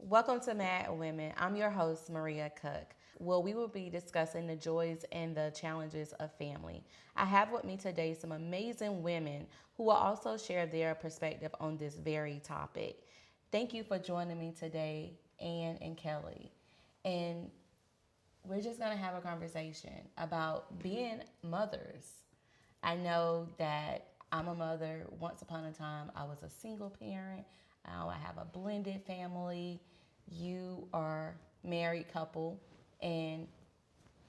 Welcome to Mad Women. I'm your host, Maria Cook. Well, we will be discussing the joys and the challenges of family. I have with me today some amazing women who will also share their perspective on this very topic. Thank you for joining me today, Anne and Kellie. And we're just going to have a conversation about being mothers. I know that I'm a mother. Once upon a time, I was a single parent. Now I have a blended family. You are a married couple, and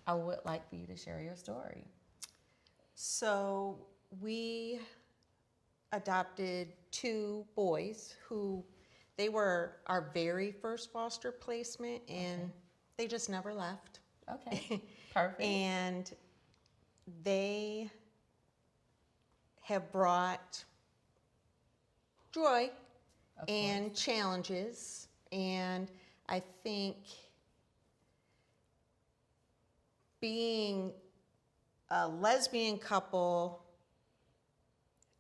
I would like for you to share your story. So we adopted two boys who they were our very first foster placement, and they just never left. Okay, perfect. And they have brought joy and challenges, and I think being a lesbian couple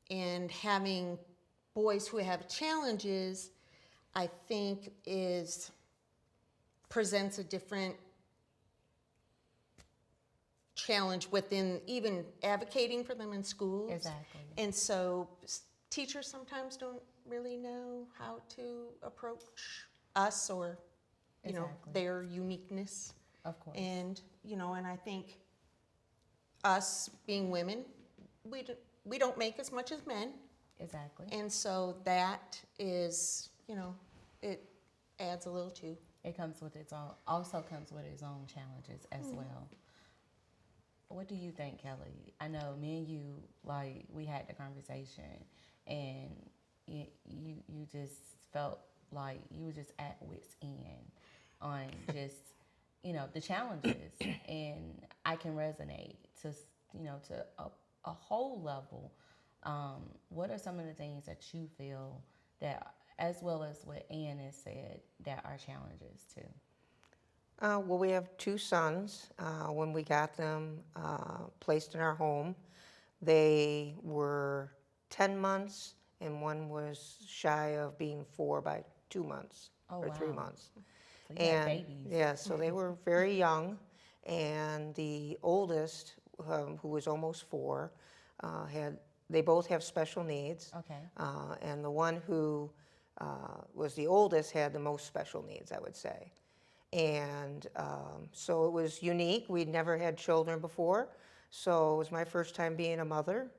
and having boys who have challenges, I think presents a different challenge within even advocating for them in schools. Exactly. And so teachers sometimes don't really know how to approach us or, their uniqueness. Of course. And, and I think us being women, we don't make as much as men. Exactly. And so that is, it adds a little too. It comes with also comes with its own challenges as well. What do you think, Kellie? I know me and you, we had the conversation, and you just felt like you were just at wit's end on just, the challenges, and I can resonate to a whole level. What are some of the things that you feel that, as well as what Anne has said, that are challenges too? Well, we have two sons. When we got them placed in our home, they were 10 months, and one was shy of being 4 by 2 months or 3 months. So you had babies. Yeah, so they were very young, and the oldest, who was almost 4, they both have special needs. Okay. And the one who was the oldest had the most special needs, I would say. And so it was unique. We'd never had children before, so it was my first time being a mother.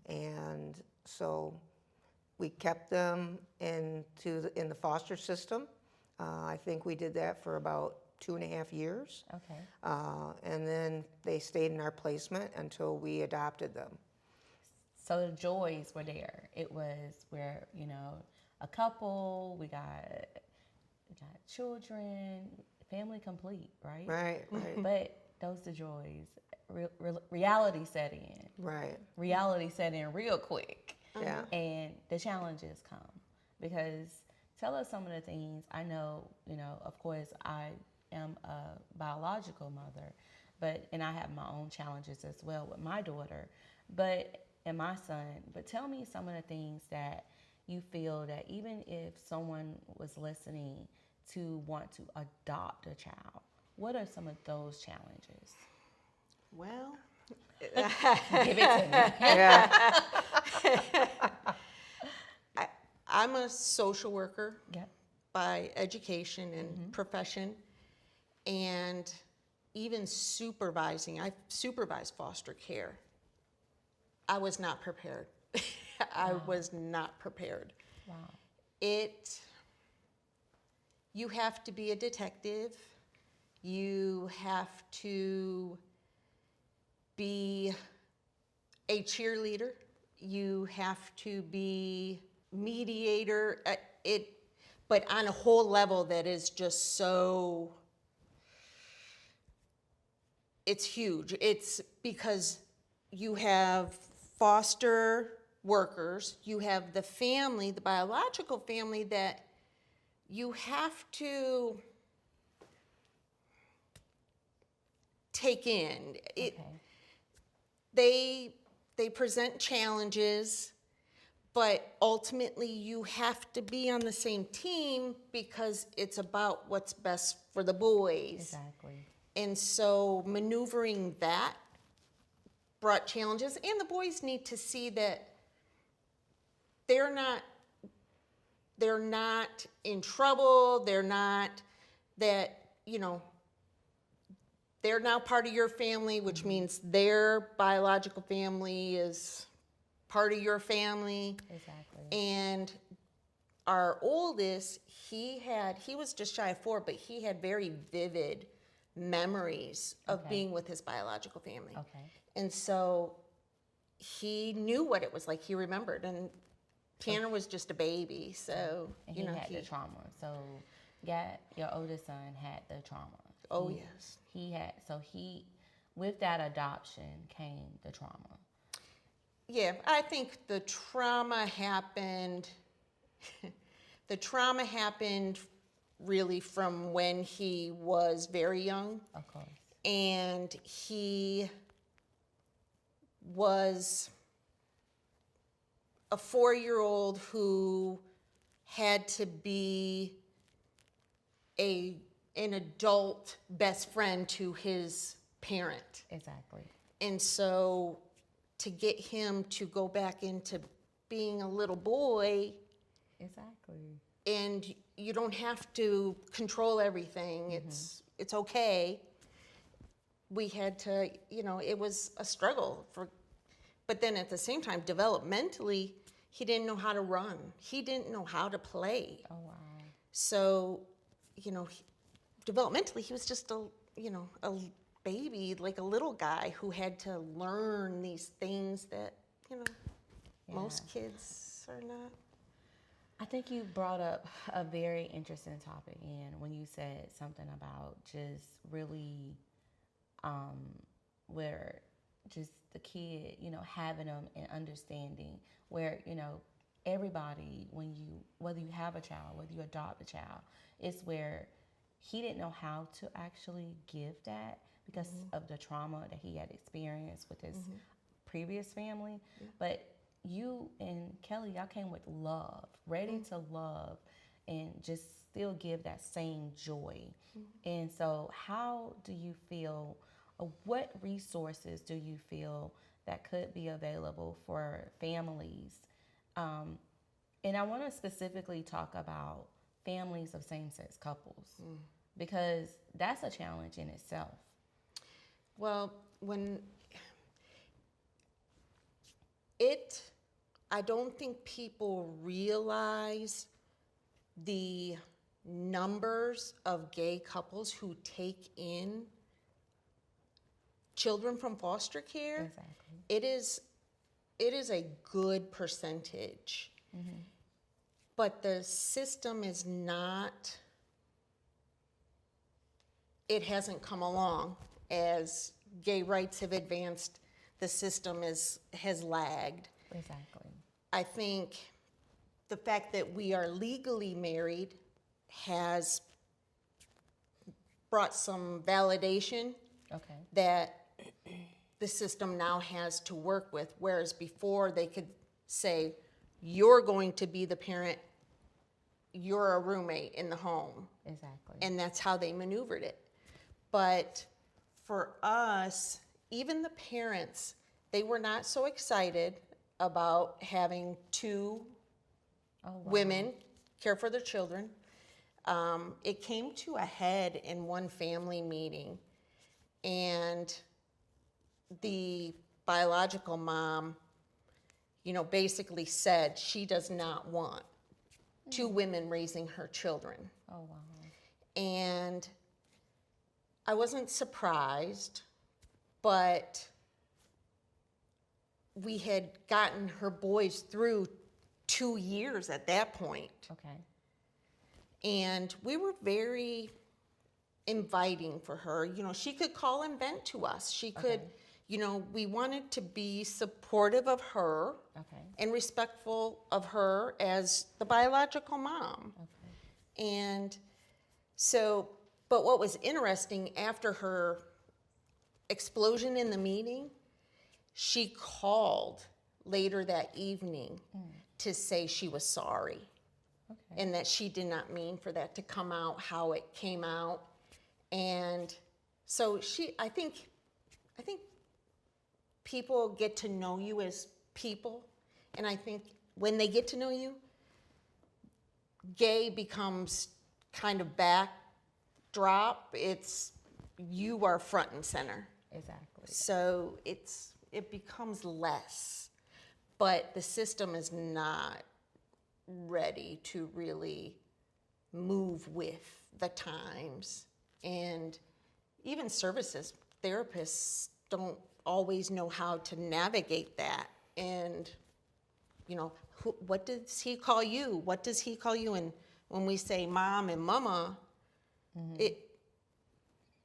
And so we kept them in the foster system. I think we did that for about 2.5 years. Okay. And then they stayed in our placement until we adopted them. So the joys were there. It was where, a couple, we got children, family complete, right? Right. But those the joys. Reality set in. Right. Reality set in real quick. Yeah. And the challenges come. Because tell us some of the things. I know, of course, I am a biological mother, and I have my own challenges as well with my daughter and my son. But tell me some of the things that you feel that even if someone was listening to want to adopt a child, what are some of those challenges? Well, Give it to me. Yeah. I'm a social worker Yep. by education and profession, and even I've supervised foster care. I was not prepared. I was not prepared. Wow. You have to be a detective. You have to be a cheerleader. You have to be mediator. But on a whole level that is just so, it's huge. It's because you have foster workers, you have the family, the biological family that you have to take in. Okay. They present challenges, But ultimately, you have to be on the same team because it's about what's best for the boys. Exactly. And so maneuvering that brought challenges, and the boys need to see that they're not in trouble. They're not that, they're now part of your family, which means their biological family is part of your family. Exactly. And our oldest, he was just shy of 4, but he had very vivid memories of Okay. being with his biological family. Okay. And so he knew what it was like. He remembered. And Tanner was just a baby, so, And he had the trauma. So, your oldest son had the trauma. Oh, He- yes. With that adoption came the trauma. Yeah, I think the trauma happened. The trauma happened really from when he was very young, Of course. and he was a 4-year-old who had to be an adult best friend to his parent. Exactly. And so to get him to go back into being a little boy, Exactly. and you don't have to control everything, it's okay. We had to, it was a struggle but then at the same time, developmentally, he didn't know how to run. He didn't know how to play. Oh, wow. So, developmentally, he was just a baby, like a little guy who had to learn these things that, most kids are not. I think you brought up a very interesting topic, and when you said something about just really where just the kid, having them and understanding where, everybody, whether you have a child, whether you adopt a child, it's where he didn't know how to actually give that because of the trauma that he had experienced with his previous family. But you and Kellie, y'all came with love, ready to love and just still give that same joy. And so how do you feel, what resources do you feel that could be available for families? And I want to specifically talk about families of same-sex couples because that's a challenge in itself. Well, I don't think people realize the numbers of gay couples who take in children from foster care. Exactly. It is a good percentage. But the system is not, it hasn't come along. As gay rights have advanced, the system has lagged. Exactly. I think the fact that we are legally married has brought some validation Okay. that the system now has to work with, whereas before they could say, you're going to be the parent, you're a roommate in the home. Exactly. And that's how they maneuvered it. But for us, even the parents, they were not so excited about having 2 women care for their children. It came to a head in one family meeting, and the biological mom, basically said she does not want 2 women raising her children. Oh, wow. And I wasn't surprised, but we had gotten her boys through 2 years at that point. Okay. And we were very inviting for her. She could call and vent to us. She could, we wanted to be supportive of her Okay. and respectful of her as the biological mom. Okay. And so, but what was interesting, after her explosion in the meeting, she called later that evening to say she was sorry. Okay. And that she did not mean for that to come out how it came out. And so I think people get to know you as people. And I think when they get to know you, gay becomes kind of backdrop. It's, you are front and center. Exactly. So it becomes less. But the system is not ready to really move with the times. And even services, therapists don't always know how to navigate that. And, you know, what does he call you? What does he call you? And when we say mom and mama, it,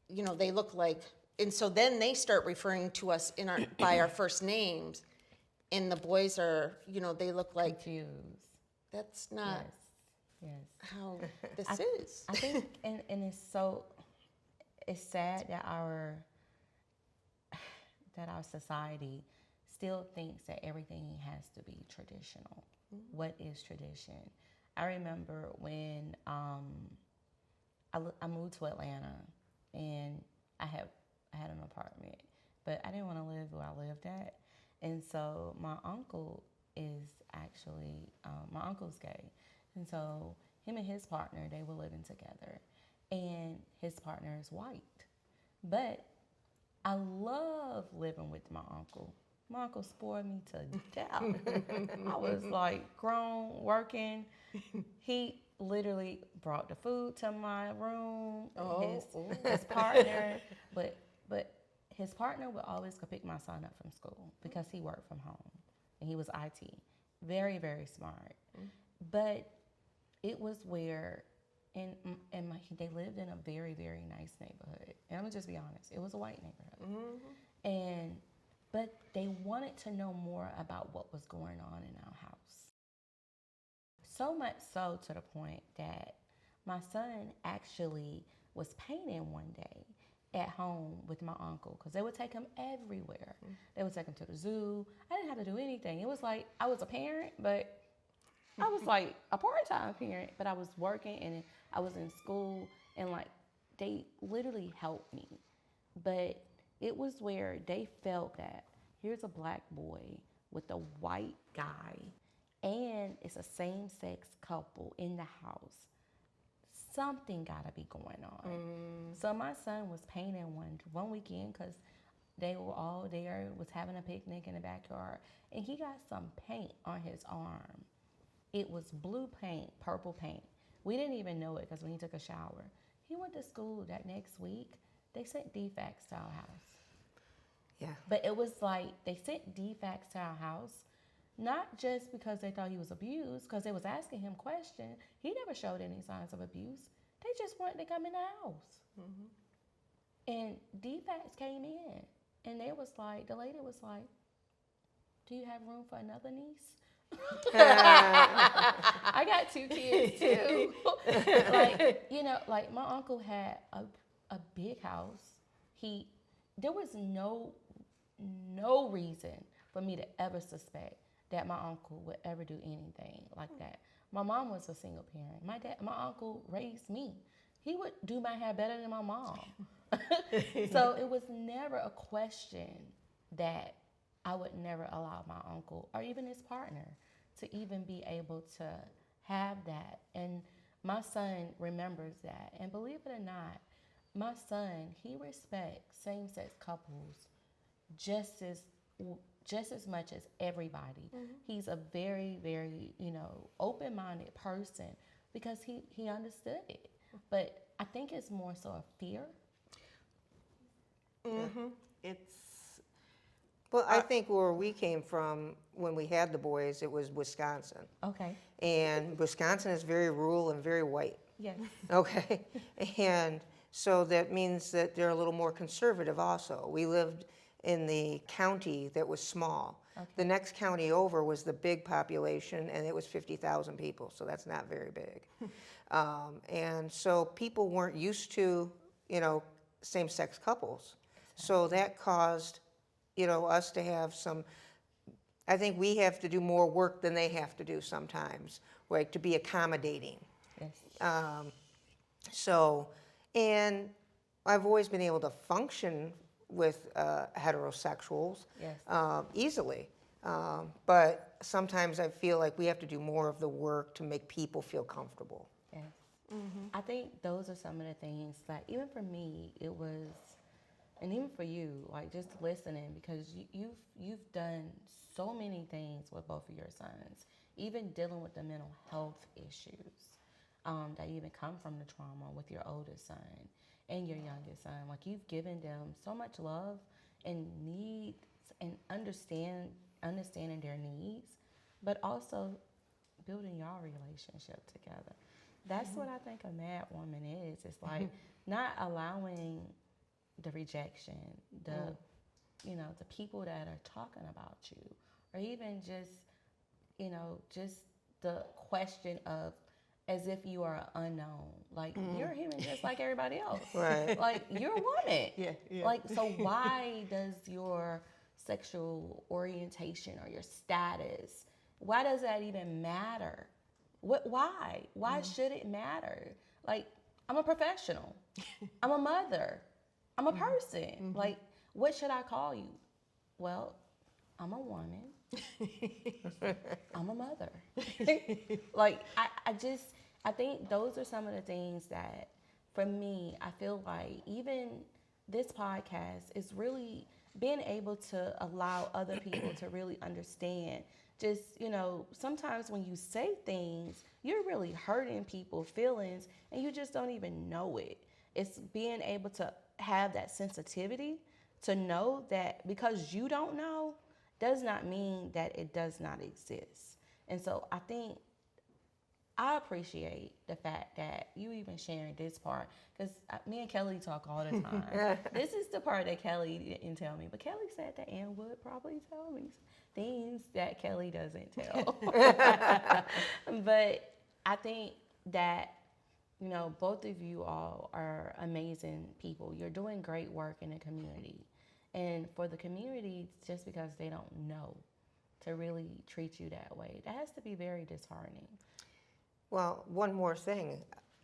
you know, they look like, and so then they start referring to us by our first names. And the boys are, you know, they look like, Confused. that's not Yes. how this is. I think, and it's sad that our society still thinks that everything has to be traditional. What is tradition? I remember when I moved to Atlanta, and I had an apartment, but I didn't want to live where I lived at, and so my uncle is actually my uncle's gay, and so him and his partner, they were living together, and his partner is white, but I love living with my uncle. My uncle spoiled me to death. I was like grown, working. He literally brought the food to my room. His partner, but his partner would always go pick my son up from school because he worked from home and he was IT. Very, very smart. But it was where, they lived in a very, very nice neighborhood. And I'm gonna just be honest, it was a white neighborhood. But they wanted to know more about what was going on in our house. So much so to the point that my son actually was painting one day at home with my uncle because they would take him everywhere. They would take him to the zoo. I didn't have to do anything. It was like I was a parent, but I was like a part-time parent, but I was working and I was in school, and like they literally helped me. But it was where they felt that here's a black boy with a white guy, and it's a same-sex couple in the house. Something gotta be going on. So my son was painting one weekend because they were all there, was having a picnic in the backyard, and he got some paint on his arm. It was blue paint, purple paint. We didn't even know it because when he took a shower, he went to school that next week. They sent DFACS to our house. Yeah. But it was like they sent DFACS to our house, not just because they thought he was abused, because they was asking him questions. He never showed any signs of abuse. They just wanted to come in the house. And DFACS came in, and they was like, the lady was like, do you have room for another niece? I got 2 kids too. Like my uncle had a big house. There was no reason for me to ever suspect that my uncle would ever do anything like that. My mom was a single parent. My uncle raised me. He would do my hair better than my mom. So it was never a question that I would never allow my uncle or even his partner to even be able to have that. And my son remembers that. And believe it or not, my son, he respects same-sex couples just as much as everybody. He's a very, very, open-minded person because he understood it. But I think it's more so a fear. Well, I think where we came from when we had the boys, it was Wisconsin. Okay. And Wisconsin is very rural and very white. Yes. Okay. And so that means that they're a little more conservative also. We lived in the county that was small. Okay. The next county over was the big population, and it was 50,000 people, so that's not very big. And so people weren't used to, same-sex couples. So that caused, us to have some I think we have to do more work than they have to do sometimes, like to be accommodating. Yes. So, and I've always been able to function with heterosexuals Yes. easily. But sometimes I feel like we have to do more of the work to make people feel comfortable. Yes. I think those are some of the things that even for me it was, and even for you, like just listening, because you've done so many things with both of your sons, even dealing with the mental health issues that even come from the trauma with your oldest son and your youngest son. Like you've given them so much love and needs and understanding their needs, but also building y'all relationship together. That's what I think a mad woman is. It's like not allowing the rejection, the the people that are talking about you, or even just the question of as if you are unknown. Like you're human just like everybody else. Right. Like you're a woman. Yeah. Like so why does your sexual orientation or your status, why does that even matter? Why should it matter? Like I'm a professional. I'm a mother. I'm a person. Like what should I call you? Well, I'm a woman. I'm a mother. Like I think those are some of the things that for me I feel like even this podcast is really being able to allow other people to really understand. Just, sometimes when you say things, you're really hurting people's feelings and you just don't even know it. It's being able to have that sensitivity to know that because you don't know does not mean that it does not exist. And so I think I appreciate the fact that you even sharing this part because me and Kellie talk all the time. This is the part that Kellie didn't tell me, but Kellie said that Anne would probably tell me things that Kellie doesn't tell. But I think that both of you all are amazing people. You're doing great work in the community. And for the community, just because they don't know, to really treat you that way, that has to be very disheartening. Well, one more thing.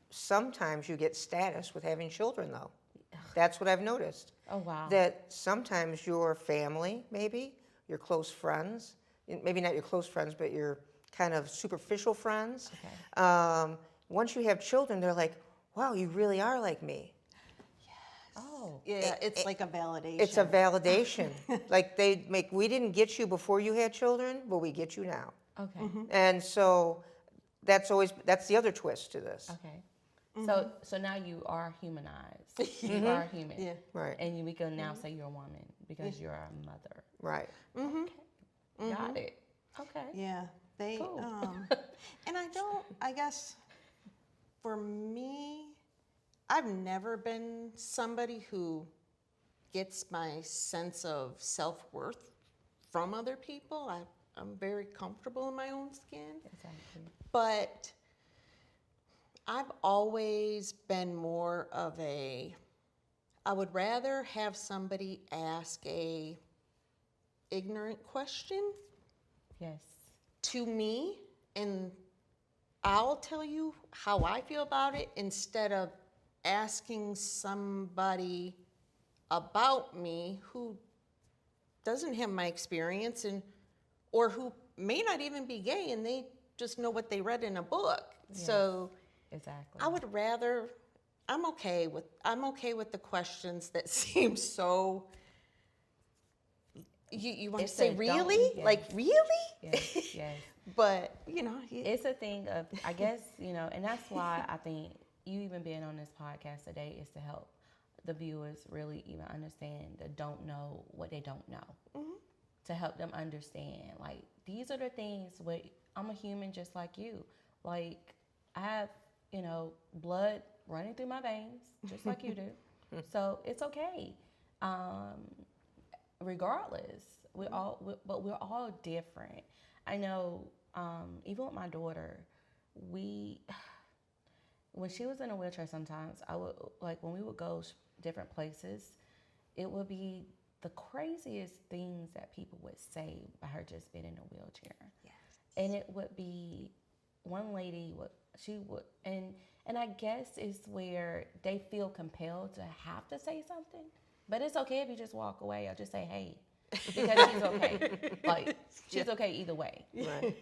Sometimes you get status with having children, though. That's what I've noticed. Oh, wow. That sometimes your family, maybe, your close friends, maybe not your close friends, but your kind of superficial friends, Okay. Once you have children, they're like, wow, you really are like me. Oh. Yeah, it's like a validation. It's a validation. Like we didn't get you before you had children, but we get you now. Okay. And so that's the other twist to this. Okay. So now you are humanized. You are human. Yeah. Right. And we can now say you're a woman because you're a mother. Right. Okay. Got it. Okay. Yeah, they Cool. and I guess for me, I've never been somebody who gets my sense of self-worth from other people. I'm very comfortable in my own skin. Exactly. But I've always been more of I would rather have somebody ask a ignorant question Yes. to me and I'll tell you how I feel about it instead of asking somebody about me who doesn't have my experience or who may not even be gay and they just know what they read in a book. Yes. So Exactly. I would rather I'm okay with the questions that seem so you want to It's say a really? don't- yes. Like really? Yes. Yes. But, It's a thing of, I guess, and that's why I think you even being on this podcast today is to help the viewers really even understand the don't know what they don't know. To help them understand, like, these are the things I'm a human just like you. Like, I have, blood running through my veins just like you do. So it's okay. Regardless, but we're all different. I know, even with my daughter, when she was in a wheelchair sometimes, I would, like, when we would go different places, it would be the craziest things that people would say about her just being in a wheelchair. Yes. And it would be one lady and I guess it's where they feel compelled to have to say something. But it's okay if you just walk away or just say, hey, because she's okay. Like, she's okay either way. Right.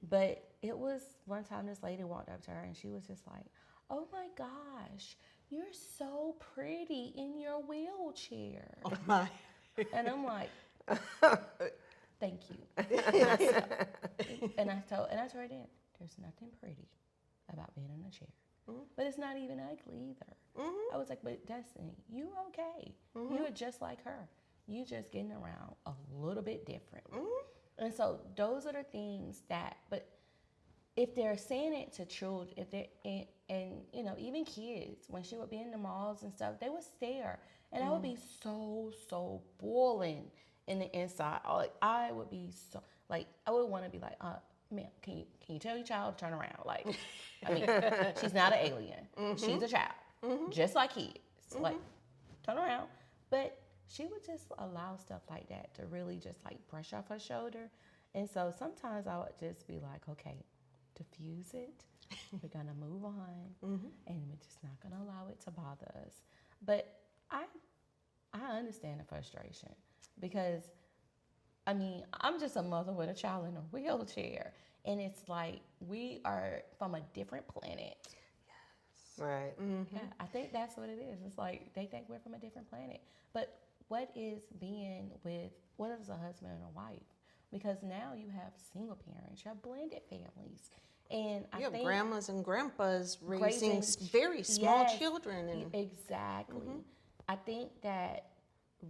But it was one time this lady walked up to her and she was just like, oh my gosh, you're so pretty in your wheelchair. Oh my. And I'm like, thank you. And I told her then, there's nothing pretty about being in a chair. Mm-hmm. But it's not even ugly either. Mm-hmm. I was like, but Destiny, you okay. Mm-hmm. You're just like her. You just getting around a little bit different. Mm-hmm. And so those are the things that, but if they're saying it to children, if they're, and you know, even kids, when she would be in the malls and stuff, they would stare. And I would be so boiling in the inside. Like, I would be so, like, I would want to be like, ma'am, can you tell your child to turn around? Like, I mean, she's not an alien. Mm-hmm. She's a child, just like kids. Mm-hmm. Like, turn around. But she would just allow stuff like that to really just like brush off her shoulder. And so sometimes I would just be like, okay, diffuse it. We're gonna move on, and we're just not gonna allow it to bother us. But I understand the frustration because, I mean, I'm just a mother with a child in a wheelchair, and it's like we are from a different planet. Yes. Right. Mm-hmm. Yeah, I think that's what it is. It's like they think we're from a different planet. But what is a husband and a wife? Because now you have single parents, you have blended families. And I think grandmas and grandpas raising very small children. And exactly. Mm-hmm. I think that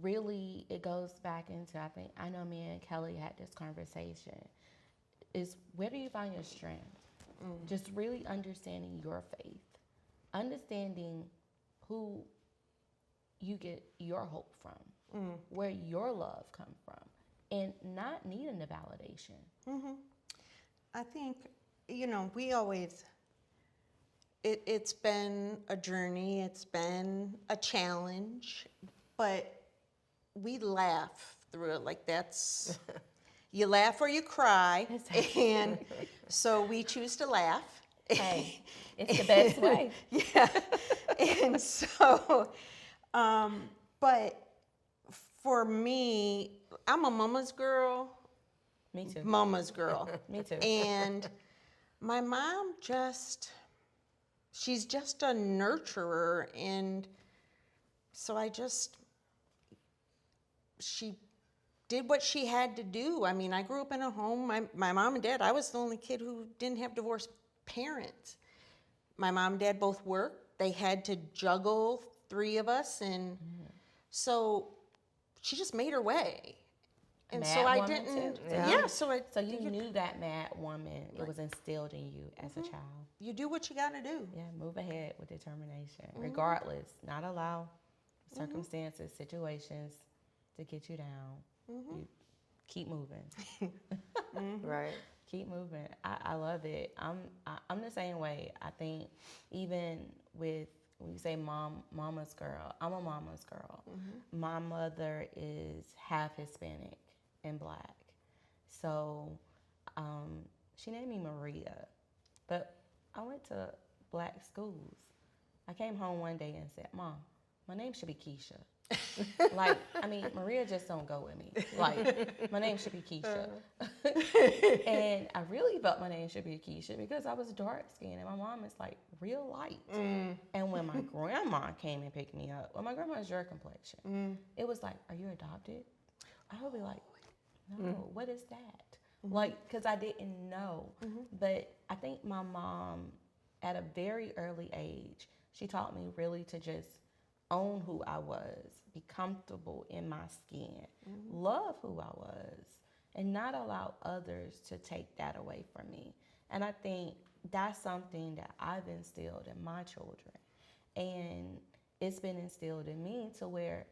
really it goes back into, I know me and Kellie had this conversation, is where do you find your strength? Mm. Just really understanding your faith, understanding who you get your hope from, where your love comes from, and not needing the validation. Mm-hmm. I think, you know, we always, it's been a journey, it's been a challenge, but we laugh through it. Like, that's, you laugh or you cry, and so we choose to laugh. Hey, it's the best way. Yeah, and so, but for me, I'm a mama's girl. Me too. Mama's girl. Me too. And my mom she's just a nurturer, and so she did what she had to do. I mean, I grew up in a home, my mom and dad, I was the only kid who didn't have divorced parents. My mom and dad both worked. They had to juggle 3 of us, and so she just made her way. And mad so I woman didn't. Too. Yeah. So you knew that mad woman. It was instilled in you as a child. You do what you got to do. Yeah, move ahead with determination, regardless. Not allow circumstances, situations to get you down. You keep moving. Right. Keep moving. I love it. I'm the same way. I think even with when you say mama's girl, I'm a mama's girl. My mother is half Hispanic and Black. So she named me Maria, but I went to Black schools. I came home one day and said, Mom, my name should be Keisha. Like, I mean, Maria just don't go with me. Like, my name should be Keisha. And I really felt my name should be Keisha because I was dark skinned and my mom is like real light. And when my grandma came and picked me up, well, my grandma is your complexion. It was like, are you adopted? I would be like, no, what is that? Like, because I didn't know. But I think my mom, at a very early age, she taught me really to just own who I was, be comfortable in my skin, love who I was, and not allow others to take that away from me. And I think that's something that I've instilled in my children. And it's been instilled in me to where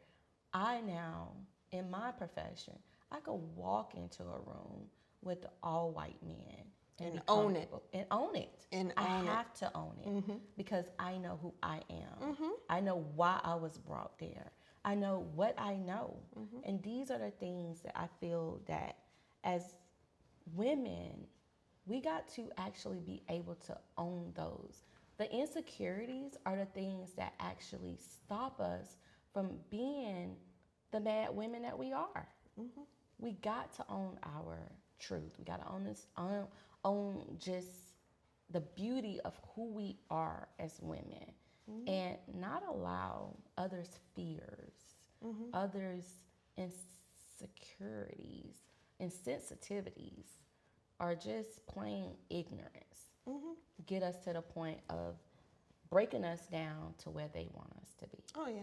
I now, in my profession, I could walk into a room with all white men and own it. And own it. And I own have to own it because I know who I am. I know why I was brought there. I know what I know. And these are the things that I feel that as women, we got to actually be able to own those. The insecurities are the things that actually stop us from being the mad women that we are. We got to own our truth. We got to own this, own just the beauty of who we are as women, and not allow others' fears, others' insecurities, insensitivities, or just plain ignorance get us to the point of breaking us down to where they want us to be. Oh, yeah.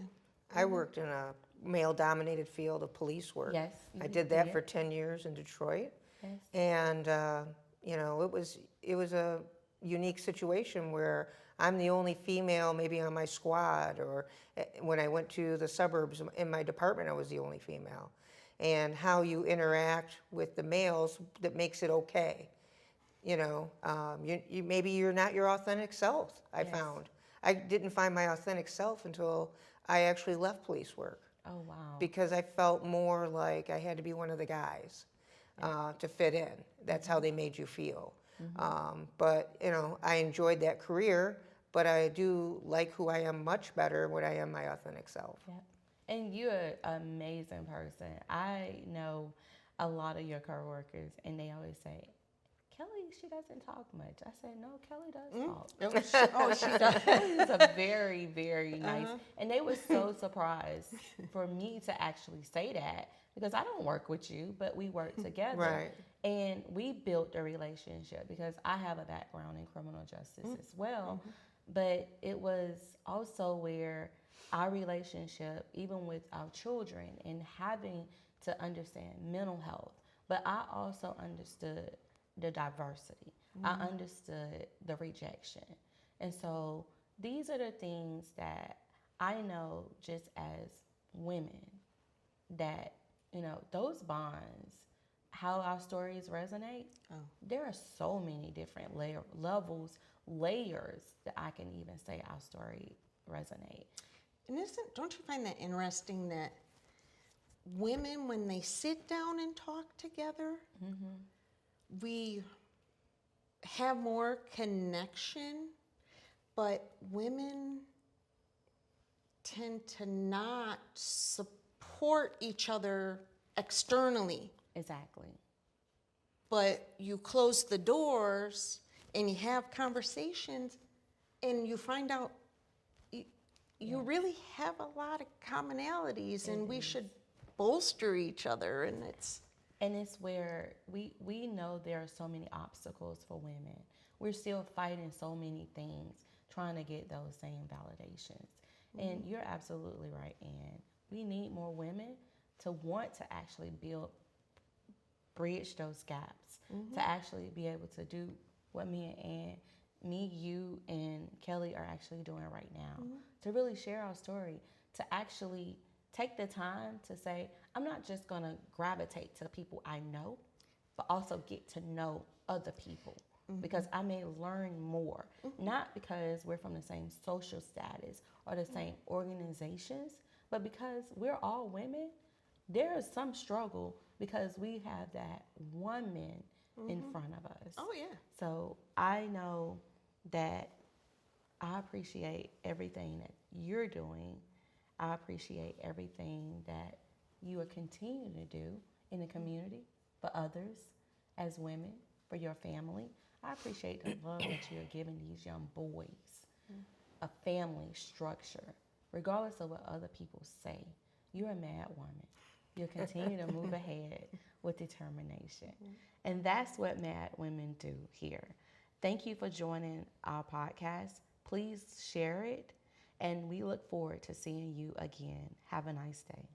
I worked in a male-dominated field of police work. Yes, I you did that did. for 10 years in Detroit. Yes. And, it was a unique situation where I'm the only female maybe on my squad, or when I went to the suburbs in my department, I was the only female. And how you interact with the males that makes it okay. Maybe you're not your authentic self, I Yes. found. I didn't find my authentic self until I actually left police work, Oh, wow. because I felt more like I had to be one of the guys to fit in. That's how they made you feel. But I enjoyed that career, but I do like who I am much better when I am my authentic self. Yep. And you're an amazing person. I know a lot of your coworkers, and they always say, Kellie, she doesn't talk much. I said, no, Kellie does talk. Oh, she does. Kelly's a very, very nice. And they were so surprised for me to actually say that, because I don't work with you, but we work together. Right. And we built a relationship because I have a background in criminal justice as well. But it was also where our relationship, even with our children, and having to understand mental health, but I also understood the diversity. I understood the rejection. And so these are the things that I know just as women, that, those bonds, how our stories resonate, there are so many different levels, layers that I can even say our story resonate. And don't you find that interesting that women, when they sit down and talk together, we have more connection, but women tend to not support each other externally. Exactly. But you close the doors and you have conversations and you find out you really have a lot of commonalities, and we should bolster each other. And it's where we know there are so many obstacles for women. We're still fighting so many things, trying to get those same validations. And you're absolutely right, Anne. We need more women to want to actually bridge those gaps, to actually be able to do what you and Kellie are actually doing right now, to really share our story, to actually take the time to say, I'm not just going to gravitate to people I know, but also get to know other people, because I may learn more, not because we're from the same social status or the same organizations, but because we're all women. There is some struggle because we have that woman in front of us. oh yeah. So I know that I appreciate everything that you're doing. I appreciate everything that you are continuing to do in the community for others as women, for your family. I appreciate the love that you're giving these young boys, a family structure, regardless of what other people say. You're a mad woman. You'll continue to move ahead with determination. And that's what mad women do here. Thank you for joining our podcast. Please share it, and we look forward to seeing you again. Have a nice day.